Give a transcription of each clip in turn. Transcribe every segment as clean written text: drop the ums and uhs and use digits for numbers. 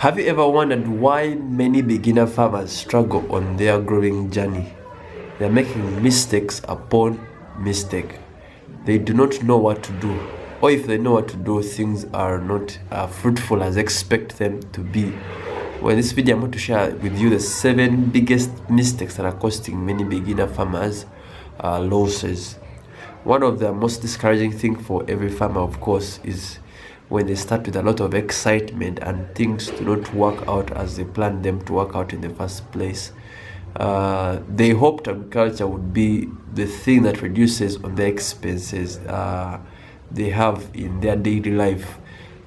Have you ever wondered why many beginner farmers struggle on their growing journey? They're making mistakes upon mistake. They do not know what to do, or if they know what to do, things are not fruitful as expect them to be. Well, in this video, I'm going to share with you the 7 biggest mistakes that are costing many beginner farmers losses. One of the most discouraging things for every farmer, of course, is when they start with a lot of excitement and things do not work out as they planned them to work out in the first place. They hoped agriculture would be the thing that reduces on the expenses they have in their daily life,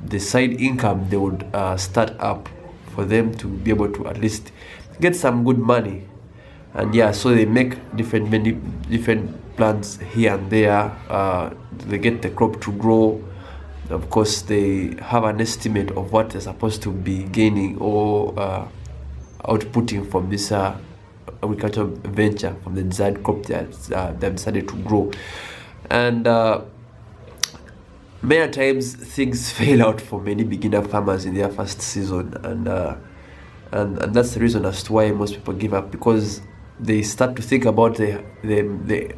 the side income they would start up for them to be able to at least get some good money. And yeah, so they make many different plans here and there. They get the crop to grow. Of course, they have an estimate of what they're supposed to be gaining or outputting from this agricultural venture, from the desired crop that they've decided to grow. And many times things fail out for many beginner farmers in their first season, and that's the reason as to why most people give up, because they start to think about the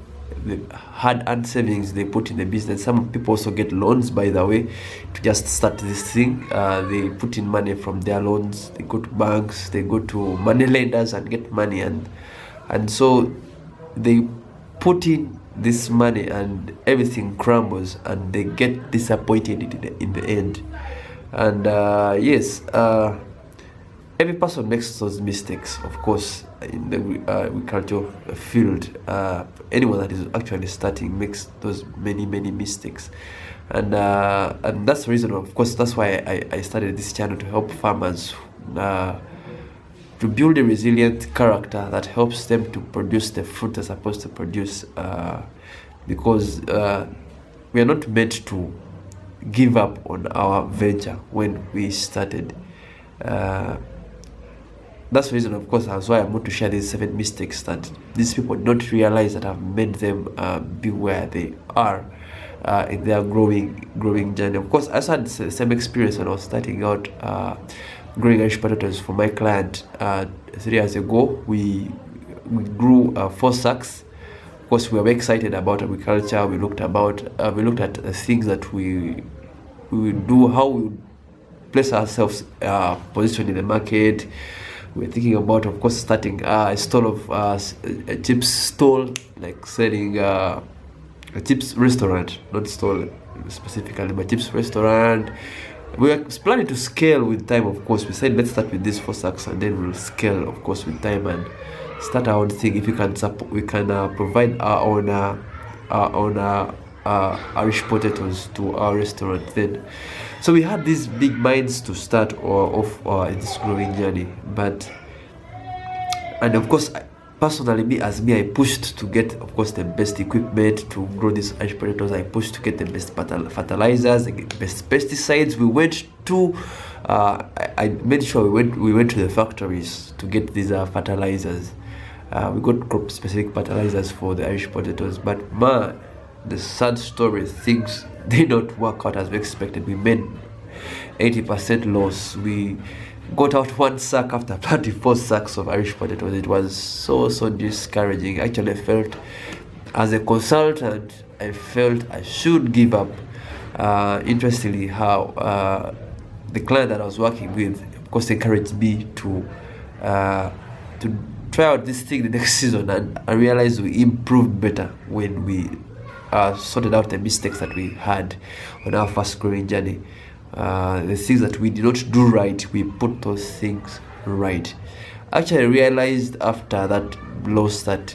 hard-earned savings they put in the business. Some people also get loans, by the way, to just start this thing. They put in money from their loans, they go to banks, they go to money lenders and get money, and so they put in this money and everything crumbles and they get disappointed in the end. And yes, every person makes those mistakes, of course, in the agricultural field. Anyone that is actually starting makes those many mistakes, and that's the reason, of course, that's why I started this channel, to help farmers to build a resilient character that helps them to produce the fruit they're supposed to produce, because we are not meant to give up on our venture when we started. That's the reason, of course, that's why I'm going to share these 7 mistakes that these people don't realize that have made them be where they are in their growing journey. Of course, I also had the same experience when I was starting out growing Irish potatoes for my client 3 years ago. We grew 4 sacks. Of course, we were excited about agriculture. We looked at the things that we would do, how we would place ourselves positioned in the market. We're thinking about, of course, starting a stall of a chips stall, like selling a chips restaurant, not stall specifically, but chips restaurant. We were planning to scale with time, of course. We said, let's start with these 4 sacks and then we'll scale, of course, with time and start our own thing. If we can provide our own Irish potatoes to our restaurant then. So we had these big minds to start off in this growing journey, and of course, personally, I pushed to get, of course, the best equipment to grow these Irish potatoes. I pushed to get the best fertilizers, the best pesticides. We went to, I made sure we went to the factories to get these fertilizers. We got crop-specific fertilizers for the Irish potatoes, but man, the sad story, things did not work out as we expected. We made 80% loss. We got out 1 sack after planting 4 sacks of Irish potatoes. It was so discouraging. Actually, I felt, as a consultant, I felt I should give up. Interestingly, how the client that I was working with, of course, encouraged me to try out this thing the next season, and I realized we improved better when we sorted out the mistakes that we had on our first growing journey. The things that we did not do right, we put those things right. Actually, I realized after that loss that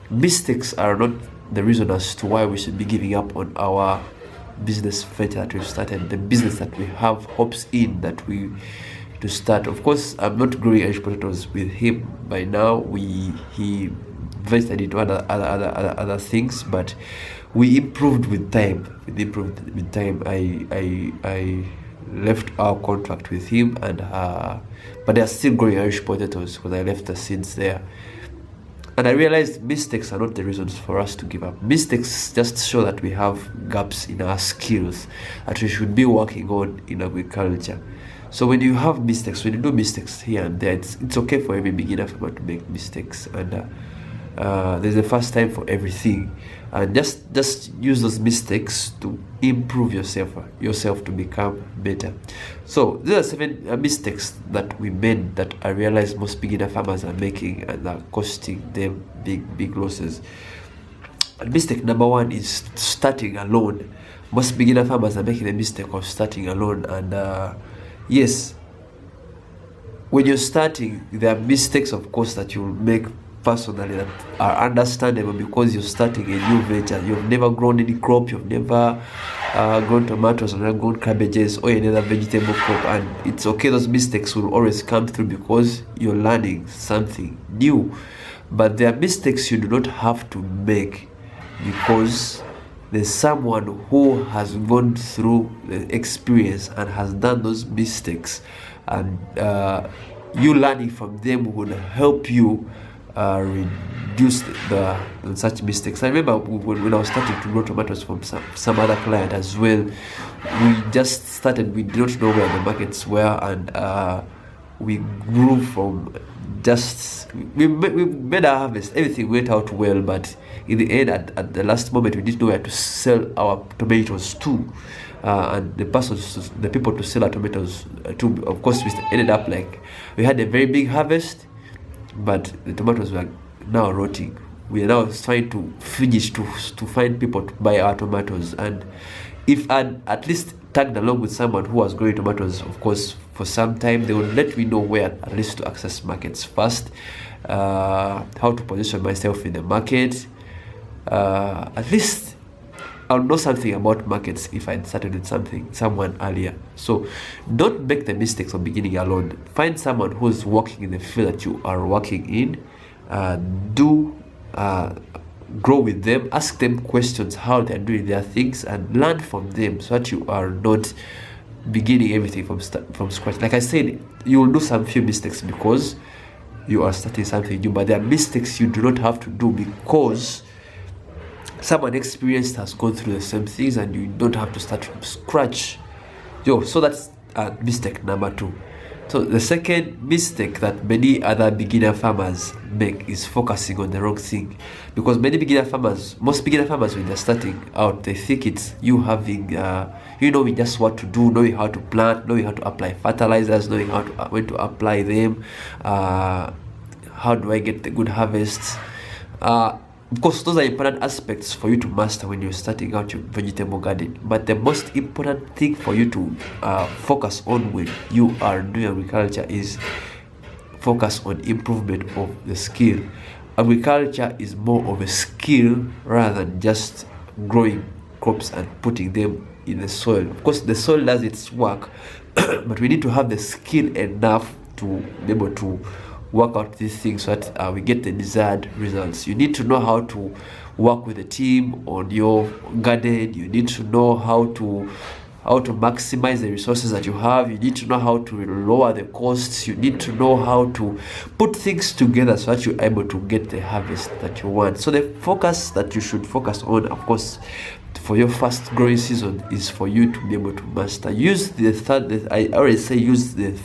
mistakes are not the reason as to why we should be giving up on our business venture that we've started, the business that we have hopes in that we to start. Of course, I'm not growing Irish potatoes with him by now. He invested into other things, but we improved with time. I left our contract with him, and but they are still growing Irish potatoes because I left the seeds there. And I realized mistakes are not the reasons for us to give up. Mistakes just show that we have gaps in our skills that we should be working on in agriculture. So when you have mistakes, when you do mistakes here and there, it's okay for every beginner farmer to make mistakes, and there's a first time for everything, and just use those mistakes to improve yourself to become better. So there are 7 mistakes that we made that I realized most beginner farmers are making and are costing them big losses. And mistake number 1 is starting alone. Most beginner farmers are making the mistake of starting alone, and yes, when you're starting, there are mistakes, of course, that you'll make personally that are understandable because you're starting a new venture. You've never grown any crop, you've never grown tomatoes, or never grown cabbages or any other vegetable crop, and it's okay. Those mistakes will always come through because you're learning something new. But there are mistakes you do not have to make because there's someone who has gone through the experience and has done those mistakes, and you learning from them would help you reduce such mistakes. I remember when I was starting to grow tomatoes from some other client as well, we just started, we did not know where the markets were, and we grew from we made our harvest, everything went out well, but in the end, at the last moment, we didn't know where to sell our tomatoes to, and the people to sell our tomatoes to. Of course, we ended up like we had a very big harvest, but the tomatoes were now rotting. We are now trying to finish to find people to buy our tomatoes, and if I'd at least tagged along with someone who was growing tomatoes, of course, for some time, they would let me know where at least to access markets first, how to position myself in the market. At least I'll know something about markets if I'd started with someone earlier. So don't make the mistakes of beginning alone. Find someone who's working in the field that you are working in. Grow with them, ask them questions how they're doing their things, and learn from them so that you are not beginning everything from scratch. Like I said, you will do some few mistakes because you are starting something new, but there are mistakes you do not have to do because someone experienced has gone through the same things, and you don't have to start from scratch. So that's mistake number 2. So the second mistake that many other beginner farmers make is focusing on the wrong thing, because most beginner farmers, when they're starting out, they think it's you having, knowing just what to do, knowing how to plant, knowing how to apply fertilizers, knowing when to apply them, how do I get the good harvests. Of course, those are important aspects for you to master when you're starting out your vegetable garden. But the most important thing for you to focus on when you are doing agriculture is focus on improvement of the skill. Agriculture is more of a skill rather than just growing crops and putting them in the soil. Of course, the soil does its work, but we need to have the skill enough to be able to work out these things so that we get the desired results. You need to know how to work with a team on your garden. You need to know how to maximize the resources that you have. You need to know how to lower the costs. You need to know how to put things together so that you're able to get the harvest that you want. So the focus that you should focus on, of course, for your first growing season is for you to be able to master. Use the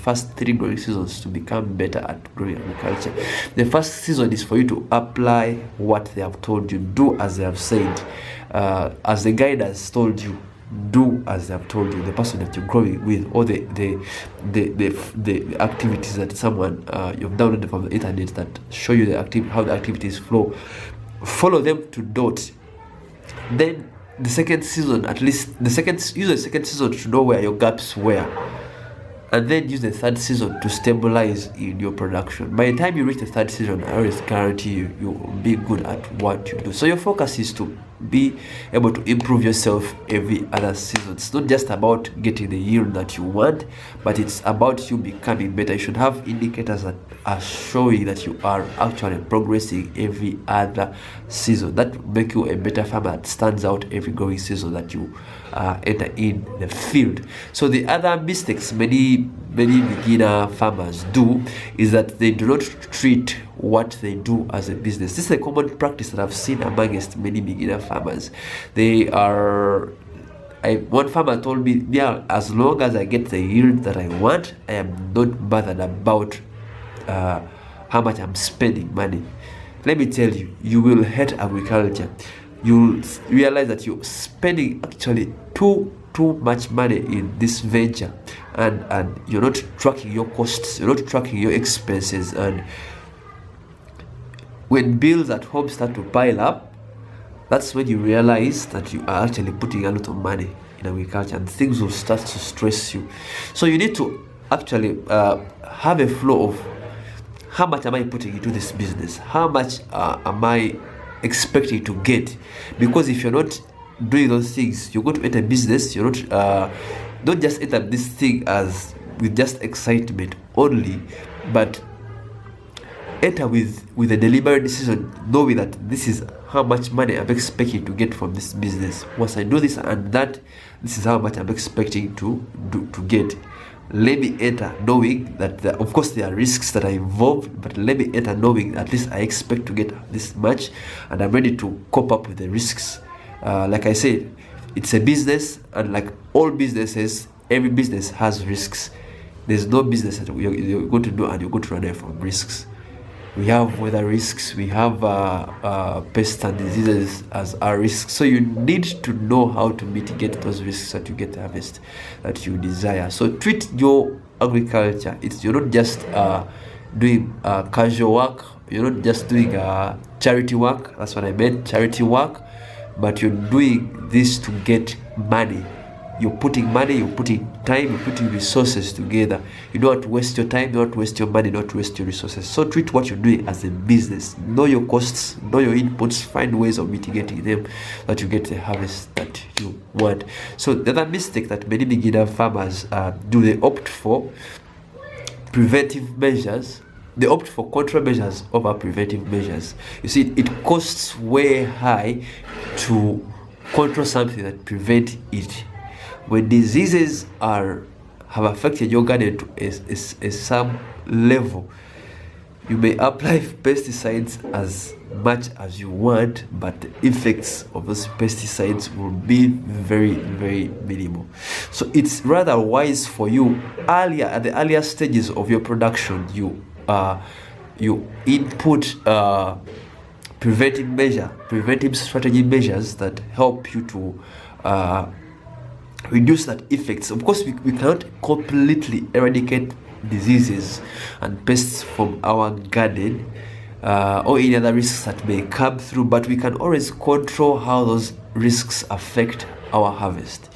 first 3 growing seasons to become better at growing agriculture. The first season is for you to apply what they have told you. Do as they have said. As the guide has told you, do as they have told you. The person that you're growing with, or the activities that someone you've downloaded from the internet that show you how the activities flow, follow them to dot. Then the second season, use the second season to know where your gaps were, and then use the third season to stabilize in your production. By the time you reach the third season, I always guarantee you will be good at what you do. So your focus is to be able to improve yourself every other season. It's not just about getting the yield that you want, but it's about you becoming better. You should have indicators that are showing that you are actually progressing every other season. That will make you a better farmer that stands out every growing season that you enter in the field. So the other mistakes many beginner farmers do is that they do not treat what they do as a business. This is a common practice that I've seen amongst many beginner farmers. They are one farmer told me, yeah, as long as I get the yield that I want, I am not bothered about how much I'm spending money. Let me tell you, you will hate agriculture. You'll realize that you're spending actually too much money in this venture, and you're not tracking your costs, you're not tracking your expenses, and when bills at home start to pile up, that's when you realize that you are actually putting a lot of money in agriculture, and things will start to stress you. So you need to actually have a flow of how much am I putting into this business, how much am I expecting to get, because if you're not doing those things, you're going to enter business, you're not don't just enter this thing as with just excitement only, but enter with a deliberate decision, knowing that this is how much money I'm expecting to get from this business. Once I do this and that, this is how much I'm expecting to get. Let me enter knowing that of course there are risks that are involved, but let me enter knowing at least I expect to get this much, and I'm ready to cope up with the risks. Like I said, it's a business, and like all businesses, every business has risks. There's no business that you're going to do and you're going to run away from risks. We have weather risks, we have pests and diseases as our risks. So you need to know how to mitigate those risks so that you get the harvest that you desire. So treat your agriculture, you're not just doing casual work, you're not just doing charity work, that's what I meant, charity work, but you're doing this to get money. You're putting money, you're putting time, you're putting resources together. You don't want to waste your time, you don't want to waste your money, you don't want to waste your resources. So treat what you're doing as a business. Know your costs, know your inputs, find ways of mitigating them so that you get the harvest that you want. So the other mistake that many beginner farmers do, they opt for preventive measures. They opt for control measures over preventive measures. You see, it costs way high to control something that prevent it. When diseases have affected your garden to some level, you may apply pesticides as much as you want, but the effects of those pesticides will be very, very minimal. So it's rather wise for you at the earlier stages of your production, you input preventive strategy measures that help you to reduce that effects. Of course, we cannot completely eradicate diseases and pests from our garden or any other risks that may come through, but we can always control how those risks affect our harvest.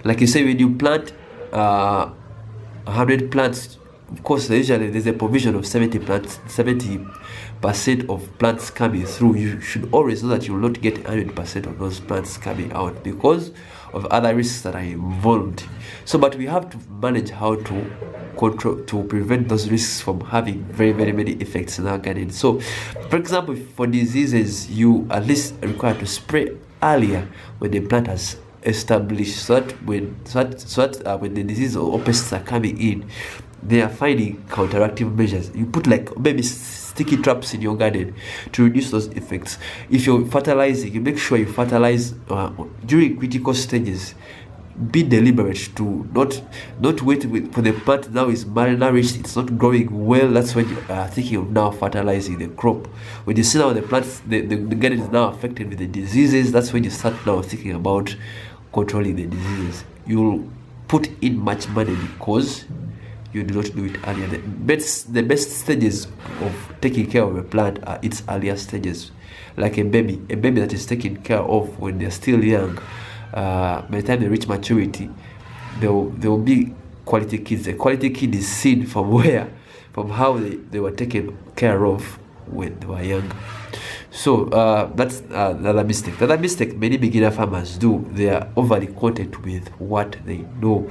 Like you say, when you plant 100 plants, of course usually there's a provision of 70% of plants coming through. You should always know that you will not get 100% of those plants coming out because of other risks that are involved. So, but we have to manage how to control, to prevent those risks from having very, very many effects in our garden. So, for example, for diseases, you at least require to spray earlier when the plant has established, so that when the disease or pests are coming in, they are finding counteractive measures. You put like maybe sticky traps in your garden to reduce those effects. If you're fertilizing, you make sure you fertilize during critical stages. Be deliberate to not wait for the plant now is malnourished, it's not growing well. That's when you are thinking of now fertilizing the crop. When you see now the plants, the garden is now affected with the diseases, that's when you start now thinking about controlling the diseases. You'll put in much money because you do not do it earlier. The best stages of taking care of a plant are its earlier stages. Like a baby that is taken care of when they're still young. By the time they reach maturity, there will be quality kids. The quality kid is seen from how they were taken care of when they were young. So that's another mistake. The other mistake many beginner farmers do, they are overly content with what they know.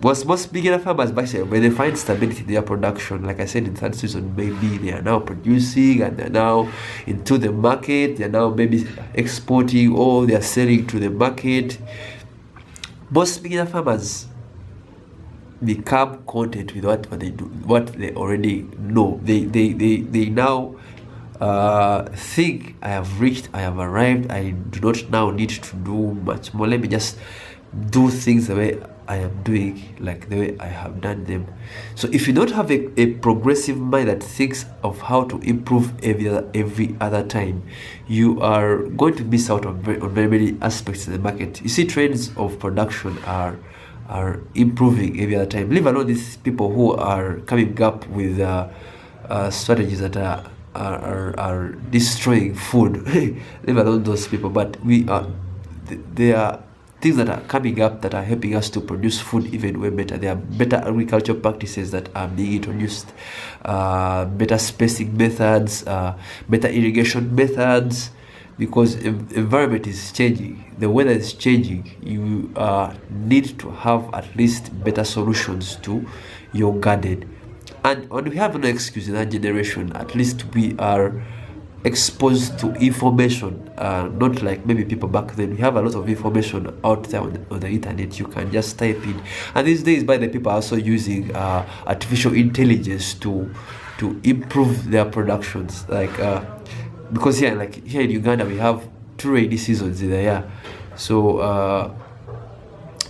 Most beginner farmers, when they find stability in their production, like I said, in third season, maybe they are now producing and they're now into the market, they're now maybe exporting or they're selling to the market. Most beginner farmers become content with what they do, what they already know. They now think, I have reached, I have arrived, I do not now need to do much more. Let me just do things the way I am doing, like the way I have done them. So if you don't have a progressive mind that thinks of how to improve every other time, you are going to miss out on very many aspects of the market. You see, trends of production are improving every other time. Leave alone these people who are coming up with strategies that are destroying food. Leave alone those people. But there are things that are coming up that are helping us to produce food even way better. There are better agricultural practices that are being introduced, better spacing methods, better irrigation methods, because environment is changing, the weather is changing. You need to have at least better solutions to your garden. And we have no excuse in that generation. At least we are exposed to information, not like maybe people back then. We have a lot of information out there on the internet. You can just type in, and these days by the people are also using artificial intelligence to improve their productions, like because here in Uganda we have 2 rainy seasons in the year. So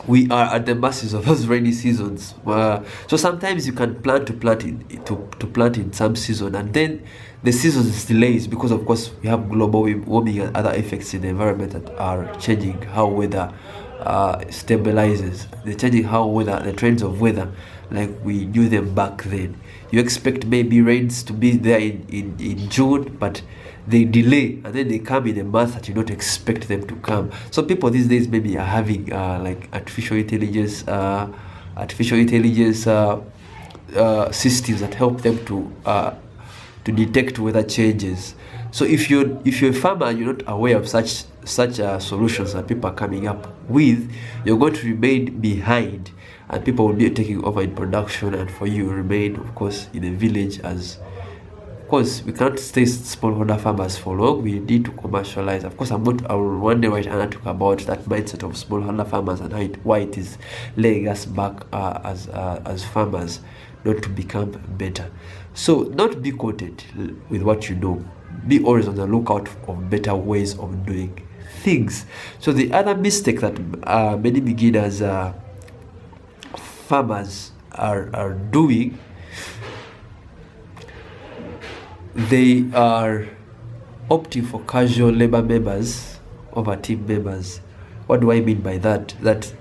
we are at the masses of those rainy seasons. So sometimes you can plan to plant in some season, and then the season is delayed because, of course, we have global warming and other effects in the environment that are changing how weather stabilizes. They're changing the trends of weather, like we knew them back then. You expect maybe rains to be there in June, but they delay, and then they come in a month that you don't expect them to come. So people these days maybe are having like artificial intelligence systems that help them to detect weather changes. So if you're a farmer and you're not aware of such solutions that people are coming up with, you're going to remain behind, and people will be taking over in production, and for you remain, of course, in a village. As of course, we can't stay smallholder farmers for long. We need to commercialize. Of course, I will one day write and talk about that mindset of smallholder farmers and why it is laying us back as farmers, not to become better. So not be content with what you know. Be always on the lookout of better ways of doing things. So the other mistake that many beginners farmers are doing, they are opting for casual labor members over team members. What do I mean by that? That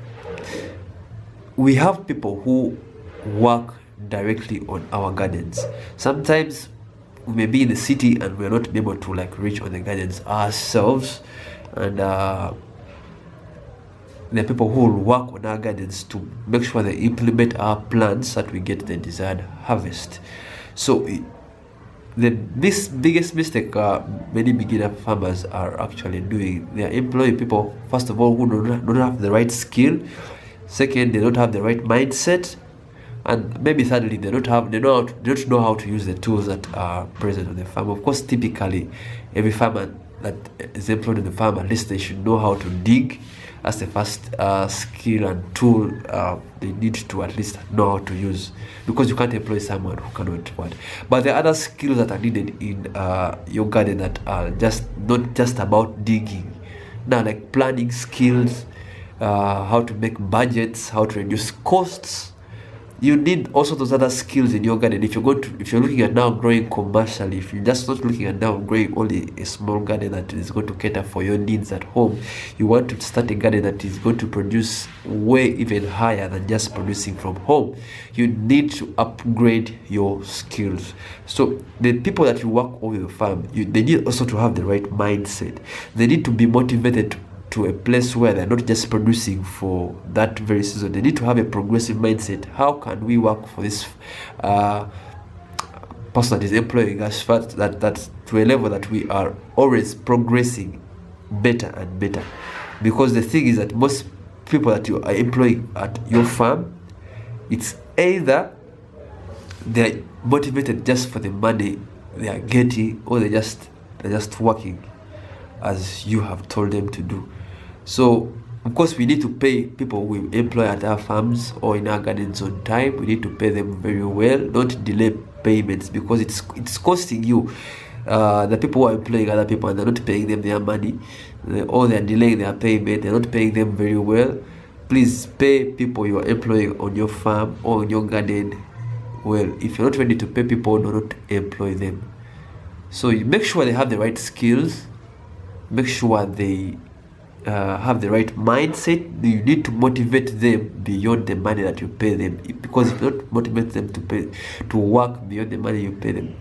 we have people who work directly on our gardens. Sometimes we may be in the city and we're not able to reach on the gardens ourselves, and there are people who will work on our gardens to make sure they implement our plans so that we get the desired harvest. So this biggest mistake many beginner farmers are actually doing, they are employing people, first of all, who don't have the right skill. Second, they don't have the right mindset. And maybe thirdly, they don't know how to use the tools that are present on the farm. Of course, typically, every farmer that is employed on the farm, at least they should know how to dig. That's the first skill and tool they need to at least know how to use, because you can't employ someone who cannot what. But there are other skills that are needed in your garden that are not just about digging. Now, like planning skills, how to make budgets, how to reduce costs. You need also those other skills in your garden. If you're looking at now growing commercially, if you're just not looking at now growing only a small garden that is going to cater for your needs at home, you want to start a garden that is going to produce way even higher than just producing from home. You need to upgrade your skills. So the people that you work on your farm, they need also to have the right mindset. They need to be motivated to a place where they're not just producing for that very season. They need to have a progressive mindset. How can we work for this person that is employing us that to a level that we are always progressing better and better? Because the thing is that most people that you are employing at your farm, it's either they're motivated just for the money they are getting, or they're just working as you have told them to do. So of course we need to pay people we employ at our farms or in our gardens on time. We need to pay them very well, not delay payments, because it's costing you. The people who are employing other people and they're not paying them their money, or they're delaying their payment, they're not paying them very well. please pay people you are employing on your farm or on your garden well. If you're not ready to pay people, do not employ them. So you make sure they have the right skills, make sure they have the right mindset. You need to motivate them beyond the money that you pay them, because if you don't motivate them to work beyond the money you pay them,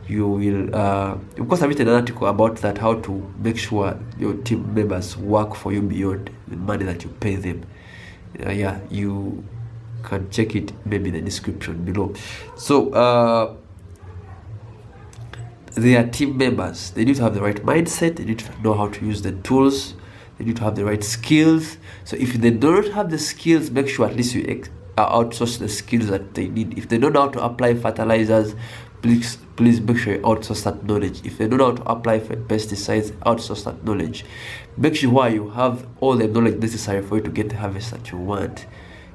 you will of course I've written an article about that, how to make sure your team members work for you beyond the money that you pay them. Yeah, you can check it maybe in the description below. So they are team members. They need to have the right mindset, they need to know how to use the tools, they need to have the right skills. So if they don't have the skills, make sure at least you outsource the skills that they need. If they don't know how to apply fertilizers, please make sure you outsource that knowledge. If they don't know how to apply for pesticides, outsource that knowledge. Make sure you have all the knowledge necessary for you to get the harvest that you want.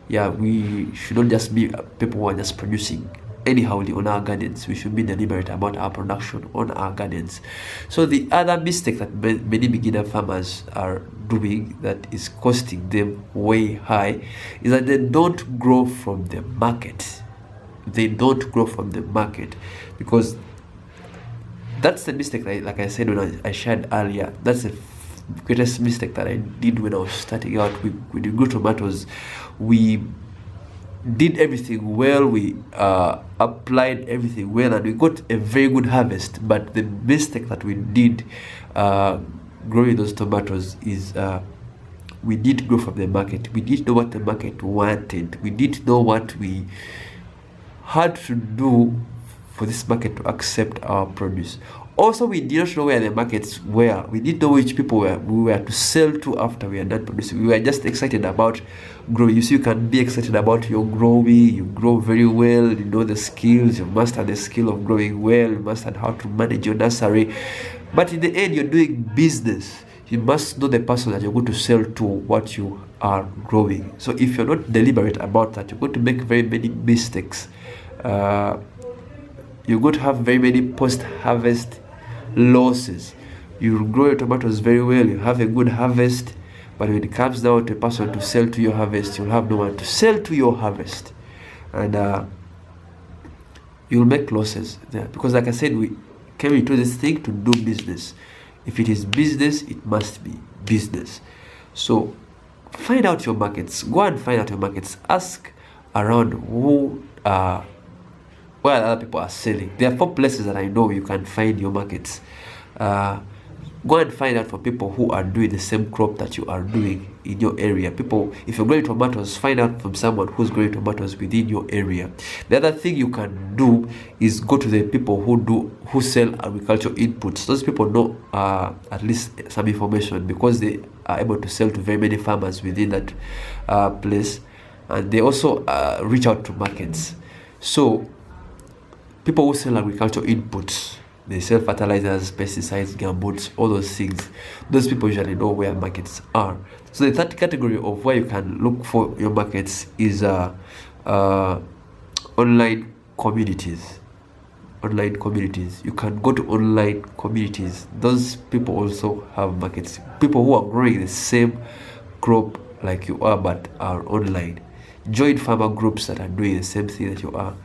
Yeah, we should not just be people who are just producing anyhow on our gardens. We should be deliberate about our production on our gardens. So the other mistake that many beginner farmers are doing that is costing them way high is that they don't grow from the market. They don't grow from the market, because that's the mistake that, like I said when I shared earlier, that's the greatest mistake that I did when I was starting out with the grew tomatoes. We did everything well, we applied everything well, and we got a very good harvest. But the mistake that we did growing those tomatoes is we did grow from the market. We didn't know what the market wanted. We didn't know what we had to do for this market to accept our produce. Also, we did not know where the markets were. We didn't know which people we were to sell to after we are done producing. We were just excited about growing. You see, you can be excited about your growing. You grow very well. You know the skills. You master the skill of growing well. You master how to manage your nursery. But in the end, you're doing business. You must know the person that you're going to sell to what you are growing. So if you're not deliberate about that, you're going to make very many mistakes. You're going to have very many post-harvest losses. You grow your tomatoes very well, you have a good harvest, but when it comes down to a person to sell to your harvest, you'll have no one to sell to your harvest, and you'll make losses there. Because like I said, we came into this thing to do business. If it is business, it must be business. So find out your markets. Go and find out your markets. Ask around who where other people are selling. There are 4 places that I know you can find your markets. Go and find out for people who are doing the same crop that you are doing in your area. People, if you're growing tomatoes, find out from someone who's growing tomatoes within your area. The other thing you can do is go to the people who sell agricultural inputs. Those people know at least some information, because they are able to sell to very many farmers within that place, and they also reach out to markets. So people who sell agricultural inputs, they sell fertilizers, pesticides, gumboots, all those things. Those people usually know where markets are. So the third category of where you can look for your markets is online communities. Online communities. You can go to online communities. Those people also have markets. People who are growing the same crop like you are but are online. Join farmer groups that are doing the same thing that you are.